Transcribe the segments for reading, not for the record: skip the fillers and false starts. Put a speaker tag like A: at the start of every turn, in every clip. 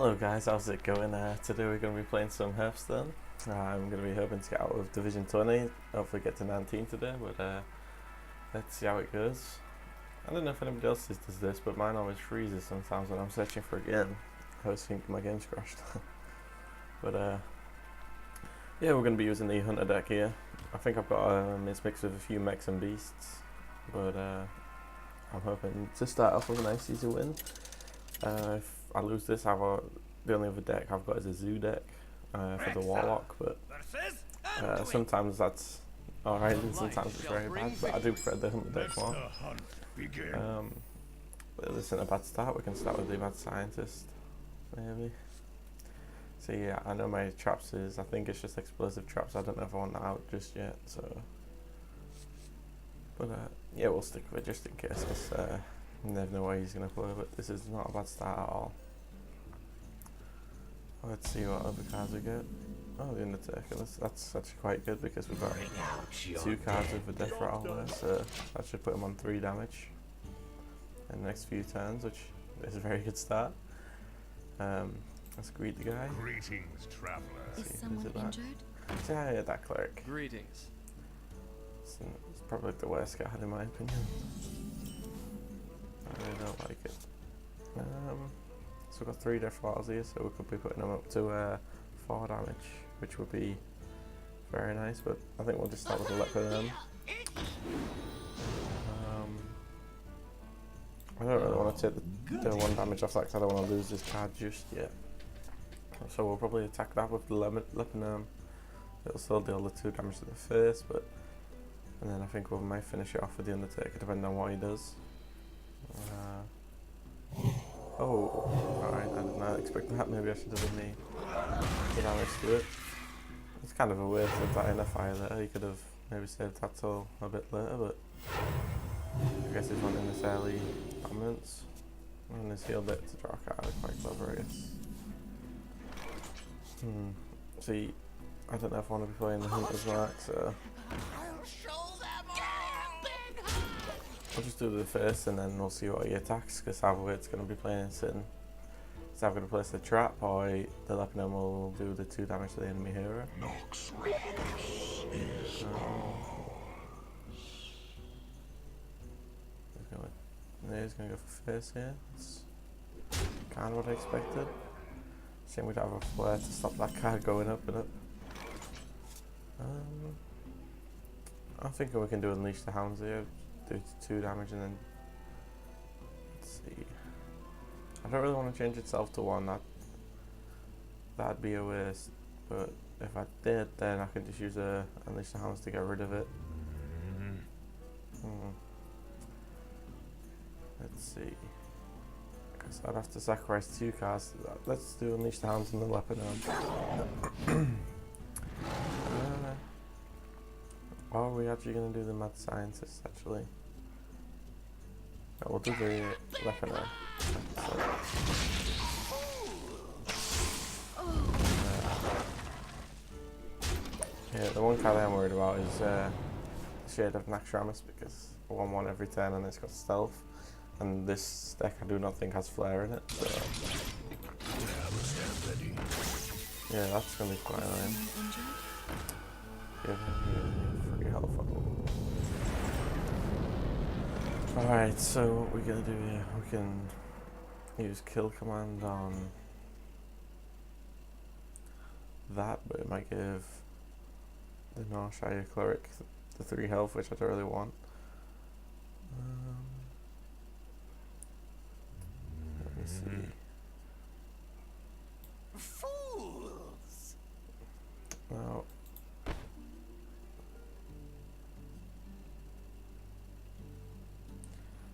A: Hello guys, how's it going? Today we're going to be playing some Hearthstone. I'm going to be hoping to get out of Division 20, hopefully get to 19 today, but let's see how it goes. I don't know if anybody else does this, but mine always freezes sometimes when I'm searching for a game. I always think my game's crashed. But yeah, we're going to be using the Hunter deck here. I think I've got it's mixed with a few mechs and beasts, but I'm hoping to start off with a nice easy win. If I lose this, the only other deck I've got is a zoo deck for the Warlock, but sometimes that's alright and sometimes it's very bad, but I do prefer the Hunter deck more. But this isn't a bad start. We can start with the Mad Scientist, maybe. So yeah, I know my traps I think it's just explosive traps. I don't know if I want that out just yet, so. But yeah, we'll stick with it just in case, because you never know why he's going to play, but this is not a bad start at all. Let's see what other cards we get. Oh, the Undertaker. That's actually quite good because we've got two cards with a Death Rattle there, so that should put him on 3 damage in the next few turns, which is a very good start. Let's greet the guy.
B: Greetings, traveler.
C: Is someone injured?
A: Yeah, that cleric.
D: Greetings.
A: It's probably the worst card in my opinion. I really don't like it. So we've got 3 Death Rattles here, so we could be putting them up to 4 damage, which would be very nice, but I think we'll just start with the Leopard. I don't really want to take the 1 damage off that because I don't want to lose this card just yet. So we'll probably attack that with the Leopard. It'll still deal the 2 damage to the face, and then I think we might finish it off with the Undertaker depending on what he does. Oh, alright, I did not expect that. Maybe I should have done the damage to it. It's kind of a waste of that inner fire there. You could have maybe saved that till a bit later, but I guess he's wanting this early dominance. And he's healed it to draw a card. Quite clever, I guess. See, I don't know if I want to be playing the Hunter's Mark, so I'll just do the first and then we'll see what he attacks, because either way it's going to be playing sitting. It's either going to place the trap or the Leopard will do the 2 damage to the enemy hero. He's going to go for face here. That's kind of what I expected. Shame we'd have a flare to stop that card going up and up. I'm thinking we can do Unleash the Hounds here. Do 2 damage and then let's see. I don't really want to change itself to 1. That'd be a waste. But if I did, then I could just use Unleash the Hounds to get rid of it. Let's see. Because I'd have to sacrifice 2 cards to that. Let's do Unleash the Hounds and the Leopard now. Or are we actually going to do the Mad Scientist, actually? No, we'll do the Leopard now. Yeah, the one card I'm worried about is Shade of Naxxramas, because 1/1 every turn and it's got stealth. And this deck I do not think has flare in it, so yeah, that's going to be quite annoying. Give him 3 health. Alright, so what we're going to do here, we can use kill command on that, but it might give the Norshire cleric the 3 health, which I don't really want. Let me see.
B: Fools!
A: Now,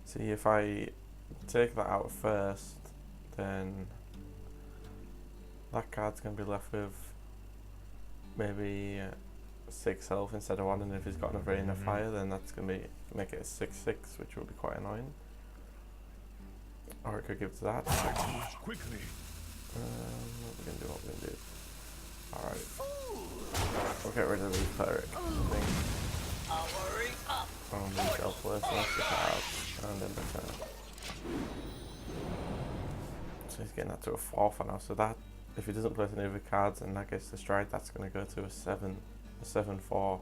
A: see, if I take that out first, then that card's going to be left with maybe 6 health instead of 1, and if he's got another Rain of Fire, then that's going to make it a 6/6, which will be quite annoying. Or it could give to that.
B: Quickly.
A: What are we going to do? Alright. We'll get rid of the cleric, I think. We shall place the cards and then return. So he's getting that to a 4 for now. So that, if he doesn't place any other cards and that gets destroyed, that's going to go to a 7-4,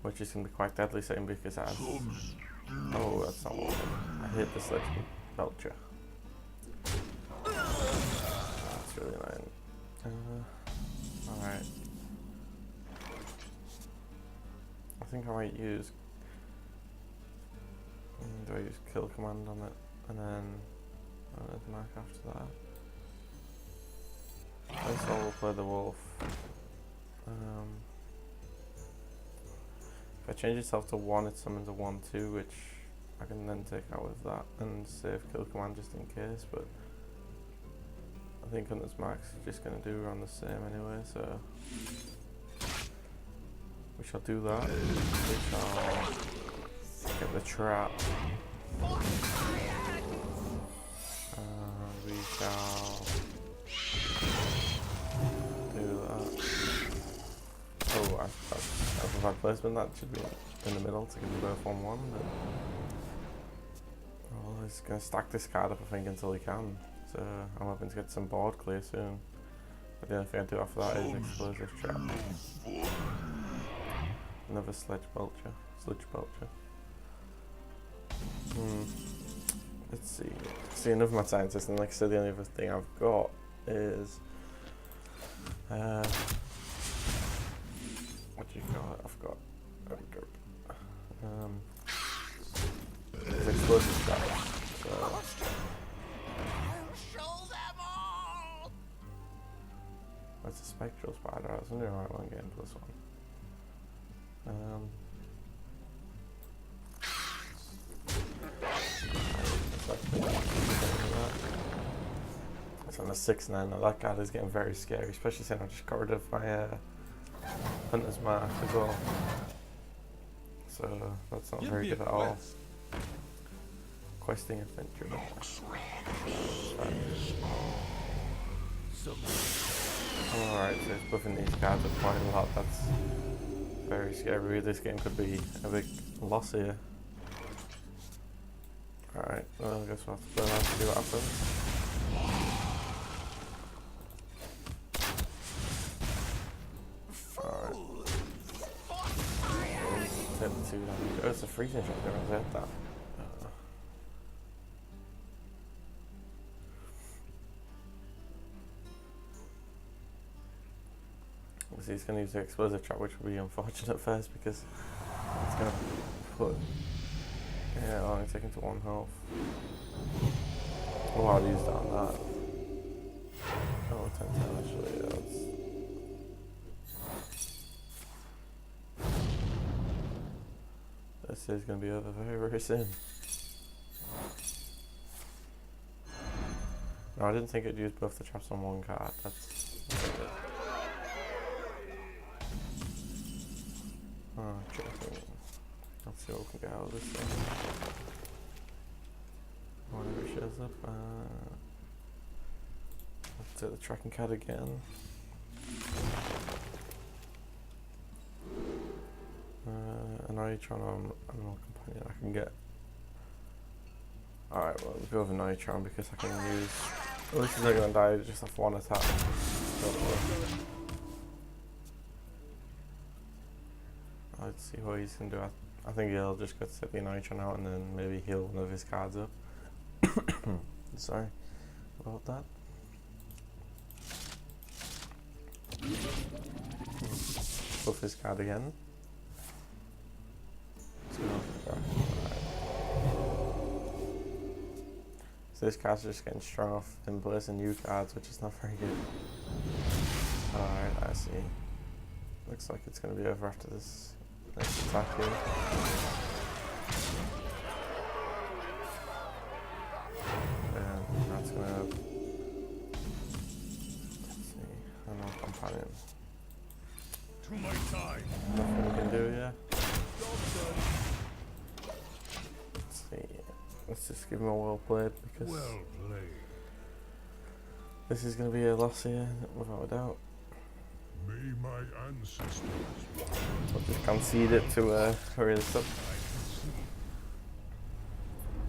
A: which is going to be quite deadly soon because it has. Oh, that's not what I hit the Sledge Belcher. That's really annoying. Alright. I think I might use. Do I use kill command on it? And then. There's Mark after that. First of all, we'll play the wolf. If I change itself to 1, it summons a 1-2, which I can then take out with that and save kill command just in case, but I think Hunter's Mark's just going to do around the same anyway, so we shall do that. We shall get the trap. We shall do that. Oh, that's a bad placement. That should be in the middle to give you both 1-1. Well, he's going to stack this card up, I think, until he can. So I'm hoping to get some board clear soon. But the only thing I do after that is explosive trap. Another Sludge Belcher. Let's see. See, enough of my scientist, and like I said, the only other thing I've got is what do you got? I've got it's explosive trap. So that's a spectral spider. I was wondering why I won't get into this one. It's on a 6-9 now. That card is getting very scary, especially since I just got rid of my Hunter's Mark as well. So that's not very good at all. Questing adventure. Alright, so it's buffing these cards up quite a lot. That's very scary. This game could be a big loss here. Alright, well, I guess we'll have to play that to see what happens. Alright. Take the 2 damage. Oh, it's a freezing shot, I didn't hit that. So he's going to use the explosive trap, which will be unfortunate first because it's going to put. Yeah, only taken to 1 health. Oh, I'll use that on that. Oh, 10-10 actually, yeah, this is going to be over very, very soon. No, I didn't think it'd use both the traps on 1 card. That's good. Oh, joking. Let's see what we can get out of this thing. Whenever it shows up. Let's do the tracking card again. An Noitron or Animal Companion I can get. Alright, well, we'll go with Noitron because I can use. Well, this is not going to die just off 1 attack. Let's see what he's going to do. I think he'll just go to set the Noitron out and then maybe heal one of his cards up. Sorry about that. Buff his card again. So this card's just getting strung off in place and new cards, which is not very good. Alright, I see. Looks like it's going to be over after this next attack here. And that's going to. Let's see. Animal Companion.
B: To my side.
A: Nothing we can do here. Let's see. Let's just give him a well played because
B: Well played.
A: this is going to be a loss here, without a doubt.
B: May my ancestors.
A: I'll just concede it to hurry this up.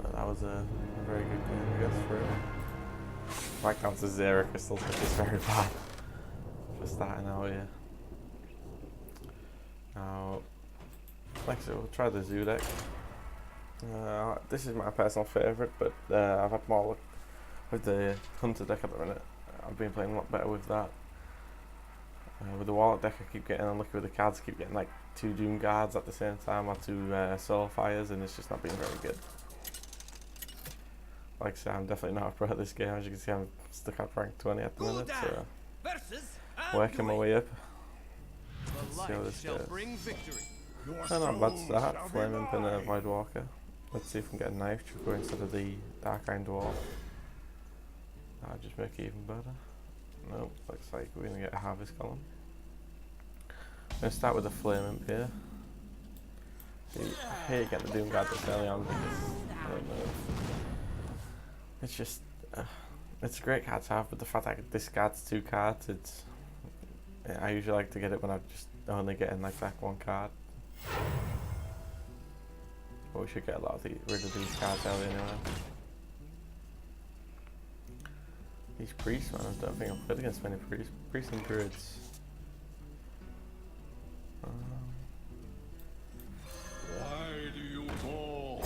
A: But that was a very good game, I guess, for him. Back down to 0 crystals, which is very bad for starting out here. Now, like I said, we'll try the zoo deck. This is my personal favourite, but I've had more luck with the hunter deck at the minute. I've been playing a lot better with that. With the wallet deck, I keep getting unlucky with the cards. I keep getting like 2 Doom Guards at the same time, or 2 Soul Fires, and it's just not been very good. Like I said, I'm definitely not a pro at this game. As you can see, I'm stuck at rank 20 at the minute, so working my way up. Let's see how this goes. Not bad start. Flame Imp and a Void Walker. Let's see if we can get a Knife Trooper instead of the Dark Iron Dwarf. That'll just make it even better. Nope, looks like we're going to get a Harvest Column. I'm going to start with a Flame Imp here. See, I hate getting the Doom Guard this early on because, I don't know, it's just, it's a great card to have, but the fact that it discards 2 cards, I usually like to get it when I'm just only getting like that 1 card. But we should get a lot of rid of these cards early anyway. These priests, man, I don't think I've played against many priests and druids.
B: Why do you call?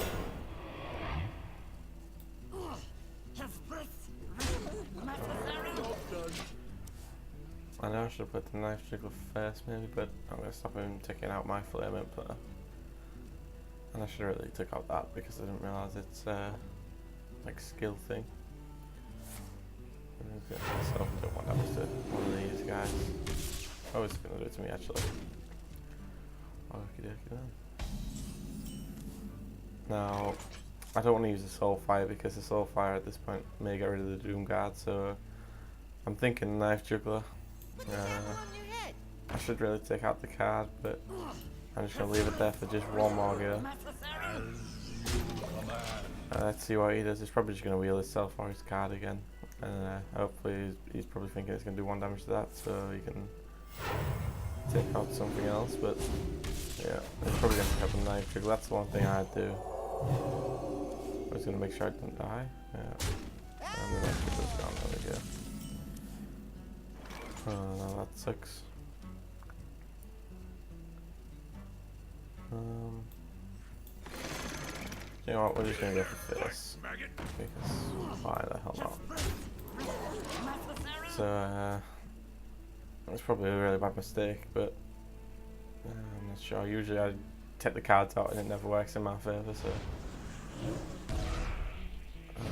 A: I know I should have put the Knife Jiggler first maybe, but I'm going to stop him taking out my Flame Imp there. And I should have really took out that because I didn't realise it's like a skill thing. I'm going to myself and don't want damage to one of these guys. Oh, it's going to do it to me actually. Okie dokie then. Now, I don't want to use the Soul Fire because the Soul Fire at this point may get rid of the Doom Guard, so I'm thinking Knife Juggler. I should really take out the card, but I'm just going to leave it there for just one more go. Let's see what he does. He's probably just going to wheel himself or his card again, and hopefully he's probably thinking it's going to do 1 damage to that, so he can take out something else. But yeah, it's probably going to pick up a Knife Juggler. That's the one thing I'd do. I was going to make sure I didn't die. Yeah, and the Knife Juggler's gone. There we go. Oh no, that sucks. You know what, we're just gonna go for this. Because why the hell not? So, it's probably a really bad mistake, but I'm not sure. Usually I take the cards out and it never works in my favour, so.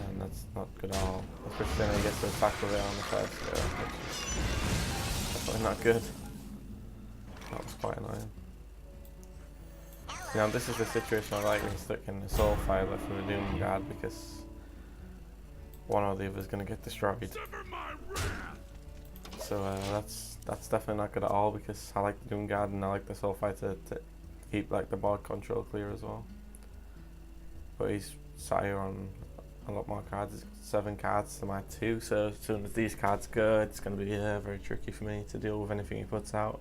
A: And that's not good at all. Especially when he gets to attack with it on the first go. Definitely not good. That was quite annoying. Now this is the situation I like when you're stuck in the Soul Fire left with a Doom Guard because one or the other is going to get destroyed. So that's definitely not good at all because I like the Doom Guard and I like the Soul Fire to keep like the board control clear as well. But he's sat here on a lot more cards. He's got 7 cards to my 2, so as soon as these cards go, it's going to be very tricky for me to deal with anything he puts out.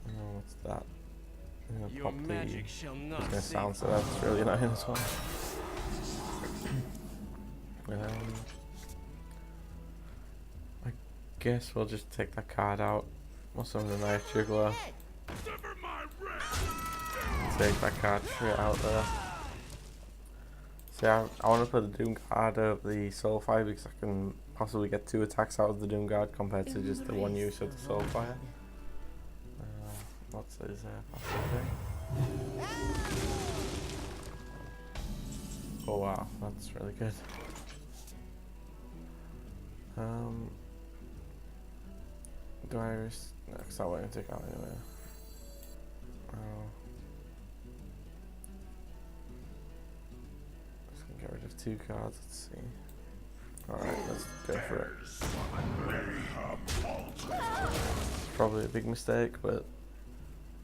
A: Oh, what's that?
C: Your magic shall not
A: It's going to sound so that's really annoying as well. I guess we'll just take that card out. What's on the Knife Juggler? Take that card straight out there. See, I want to put the Doom Guard over the Soul Fire because I can possibly get 2 attacks out of the Doom Guard compared to just the 1 use of the Soul Fire. What's his passive thing? Oh wow, that's really good. Do I risk? No, because I won't take out anyway. Just gonna get rid of 2 cards, let's see. Alright, let's go for it. It's probably a big mistake, but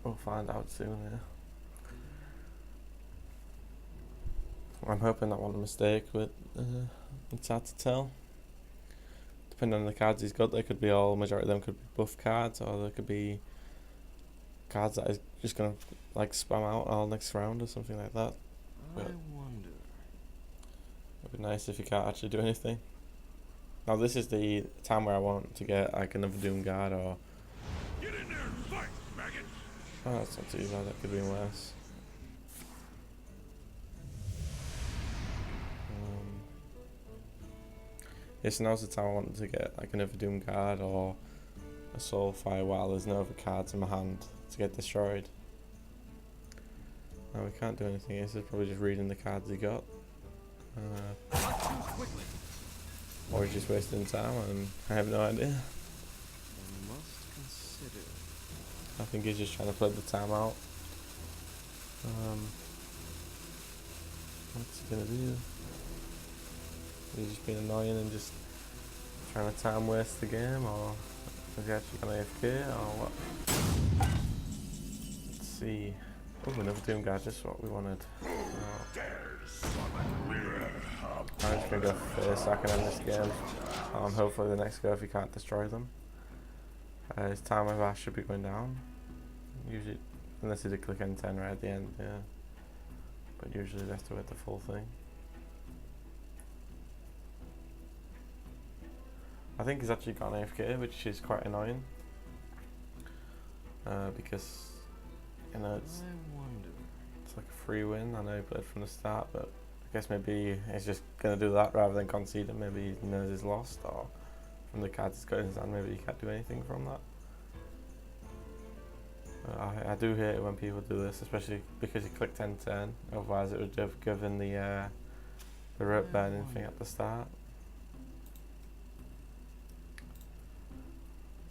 A: we'll find out soon here. I'm hoping that wasn't a mistake, but it's hard to tell. Depending on the cards he's got, they could be all, majority of them could be buff cards, or they could be cards that is just going to like spam out all next round or something like that. But
C: I wonder.
A: It'd be nice if you can't actually do anything. Now this is the time where I want to get like another Doom Guard or...
B: Get in there and fight, maggot!
A: Oh, that's not too bad, that could be worse. Yes, now's the time I want to get like another Doom Guard or a Soulfire while there's no other cards in my hand to get destroyed. No, we can't do anything. This is probably just reading the cards he got. Or he's just wasting time and I have no idea. I think he's just trying to play the time out. What's he gonna do? He's just being annoying and just trying to time waste the game, or is he actually gonna AFK or what? Let's see. Oh, another Doom Guard, just what we wanted. I'm just gonna go first so I can end this game. Hopefully the next go if you can't destroy them. His time of Ash should be going down. Usually, unless you did click N10 right at the end, yeah. But usually they have to wait the full thing. I think he's actually gone AFK, which is quite annoying. Because, you know, it's like a free win. I know he played from the start, but I guess maybe he's just going to do that rather than concede it. Maybe he knows he's lost, or from the cards he's got in his hand, maybe he can't do anything from that. I do hate it when people do this, especially because he clicked N10. Otherwise, it would have given the rope burning thing at the start.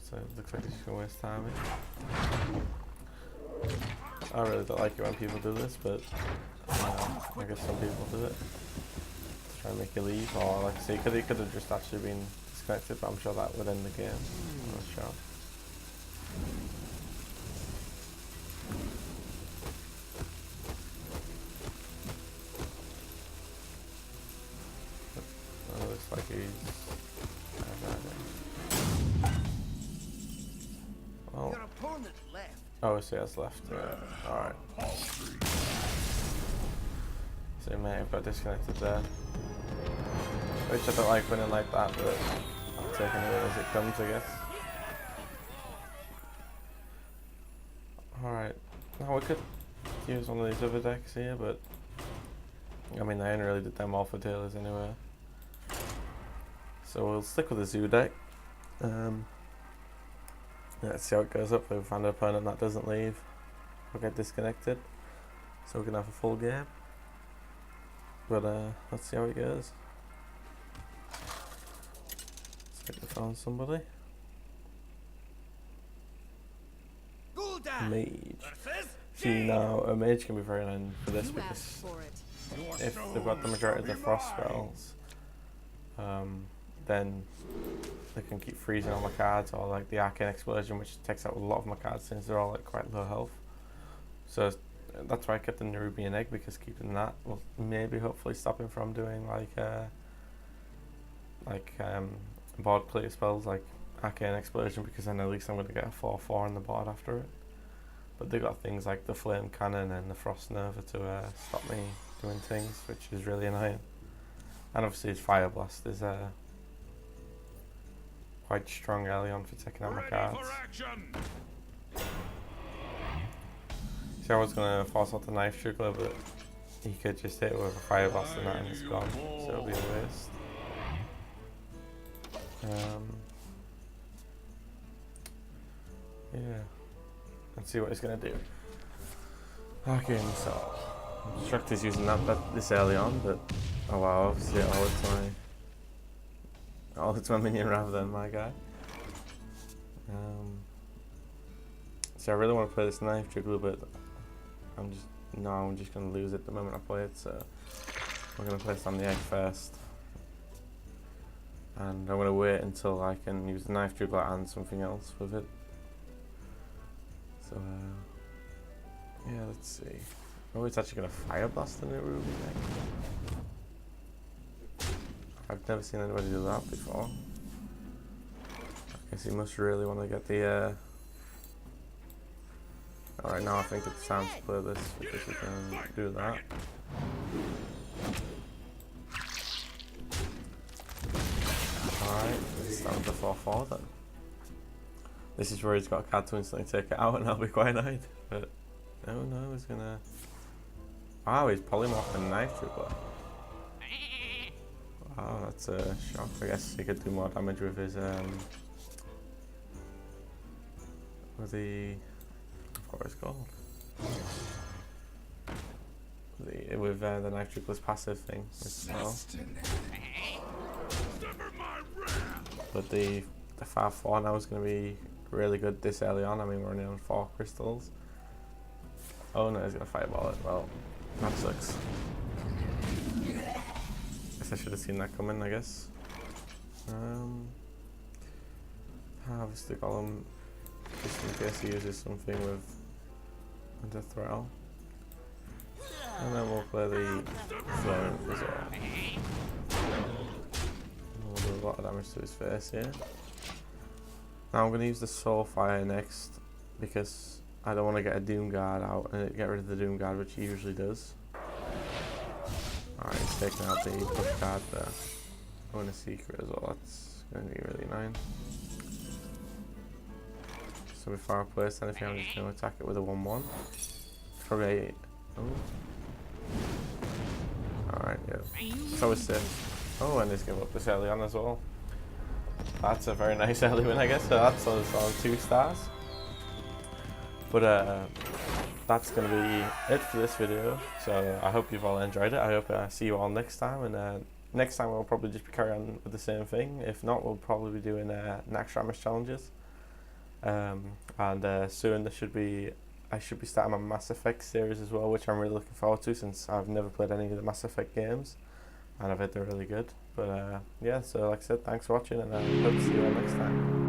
A: So it looks like he's just going to waste time. I really don't like it when people do this, but I guess some people do it to try and make you leave, or like I say, he could have just actually been disconnected, but I'm sure that would end the game. I'm not sure. It looks like he's... Oh.
C: Your opponent left.
A: Oh, so he has left. Alright. So he may have got disconnected there. Which I don't like winning like that, but I'll take it as it comes, I guess. Alright. Now we could use one of these other decks here, but I mean, I only really did them all for tailors anyway. So we'll stick with the Zoo deck. Let's see how it goes up. We'll find an opponent that doesn't leave or get disconnected, so we can have a full game. But let's see how it goes. Let's see if we found somebody. Mage. See, now a mage can be very annoying for this because if they've got the majority of the frost spells, then they can keep freezing all my cards, or like the Arcane Explosion, which takes out a lot of my cards since they're all like quite low health. So that's why I kept the Nerubian Egg, because keeping that will maybe hopefully stop him from doing board clear spells like Arcane Explosion, because then at least I'm going to get a 4/4 on the board after it. But they got things like the Flame Cannon and the Frost Nova to stop me doing things, which is really annoying. And obviously his Fire Blast is quite strong early on for taking out my cards. See, I was going to force out the Knife Juggler, but he could just hit it with a Fire Blast and that and it's gone, so it'll be a waste. Yeah, let's see what he's going to do. Okay, so Structure's using that this early on, but oh wow, obviously it's my minion rather than my guy. So I really want to play this Knife Juggler, but I'm just going to lose it the moment I play it, so I'm going to place on the egg first. And I'm going to wait until I can use the Knife Juggler and something else with it. So yeah, let's see. Oh, it's actually going to Fire Blast the Nerubian Egg. I've never seen anybody do that before. I guess he must really want to get the alright, now I think it's time to play this because we can do that. Alright, it's down to 4-4 then. This is where he's got a card to instantly take it out and I'll be quite annoyed. But, oh no, he's gonna... Wow, he's polymorphed a knife tripler. Wow, that's a shock. I guess he could do more damage with his, with the... I forgot what it's called. With the knife tripler's passive thing as well. But the 5-4 now is going to be really good this early on. I mean, we're only on 4 crystals. Oh no, he's going to fireball it. Well, that sucks. Guess I should have seen that coming, I guess. Harvest the golem, just in case he uses something with the thrall. And then we'll play the Florent as well. We'll do a lot of damage to his face here. Now I'm going to use the Soulfire next because I don't want to get a Doom Guard out and get rid of the Doom Guard, which he usually does. Alright, he's taking out the push card there. Oh, and a secret as well, that's going to be really annoying. So before I place anything, I'm just going to attack it with a 1-1. Probably... Oh. Alright, yeah. So it's safe. Oh, and he's giving up this early on as well. That's a very nice early win, I guess. So that's on 2 stars. But that's going to be it for this video. So I hope you've all enjoyed it. I hope I see you all next time. And next time we'll probably just be carrying on with the same thing. If not, we'll probably be doing Naxxramas challenges. And soon I should be starting my Mass Effect series as well, which I'm really looking forward to since I've never played any of the Mass Effect games and I've heard they're really good. But yeah, so like I said, thanks for watching and I hope to see you all next time.